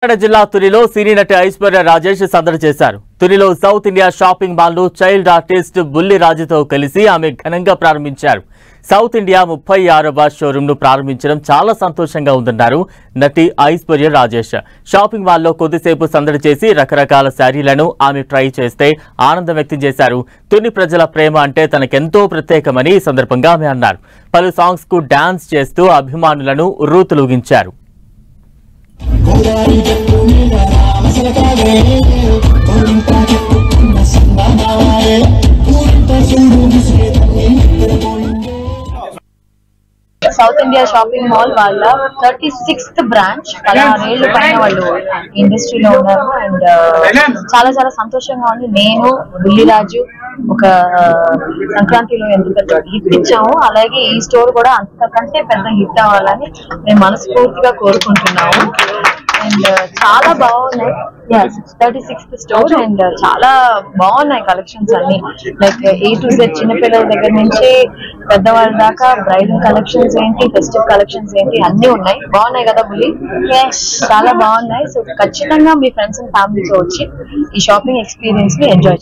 జిల్లా తునిలో సినీ నటి ఐశ్వర్య రాజేష్ సందడి చేశారు. తునిలో సౌత్ ఇండియా షాపింగ్ మాల్ ను చైల్డ్ ఆర్టిస్ట్ బుల్లి రాజుతో కలిసి ఆమె ఘనంగా ప్రారంభించారు. సౌత్ ఇండియా 36వ షోరూమ్ ను ప్రారంభించడం చాలా సంతోషంగా ఉందన్నారు నటి ఐశ్వర్య రాజేష్. షాపింగ్ మాల్ లో కొద్దిసేపు సందడి చేసి రకరకాల శారీలను ఆమె ట్రై చేస్తే ఆనందం వ్యక్తం చేశారు. తుని ప్రజల ప్రేమ అంటే తనకెంతో ప్రత్యేకమని ఈ సందర్భంగా ఆమె అన్నారు. పలు సాంగ్స్ కు డాన్స్ చేస్తూ అభిమానులను ఉర్రూతలూగించారు. సౌత్ ఇండియా షాపింగ్ మాల్ వాళ్ళ 36th బ్రాంచ్ 16 ఏళ్ళు పైన వాళ్ళు ఇండస్ట్రీలో ఉన్నారు. అండ్ చాలా చాలా సంతోషంగా ఉంది. నేను బుల్లిరాజు ఒక సంక్రాంతిలో ఎంత హిట్ ఇచ్చాము, అలాగే ఈ స్టోర్ కూడా అంతకంటే పెద్ద హిట్ అవ్వాలని మేము మనస్ఫూర్తిగా కోరుకుంటున్నాము. అండ్ చాలా బాగున్నాయి. 36th స్టోర్ అండ్ చాలా బాగున్నాయి కలెక్షన్స్ అన్ని. లైక్ A to Z చిన్నపిల్లల దగ్గర నుంచి పెద్దవాళ్ళ దాకా బ్రైడల్ కలెక్షన్స్ ఏంటి, ఫెస్టివ్ కలెక్షన్స్ ఏంటి అన్ని ఉన్నాయి. బాగున్నాయి కదా బుల్లి? చాలా బాగున్నాయి. సో ఖచ్చితంగా మీ ఫ్రెండ్స్ అండ్ ఫ్యామిలీతో వచ్చి ఈ షాపింగ్ ఎక్స్పీరియన్స్ ని ఎంజాయ్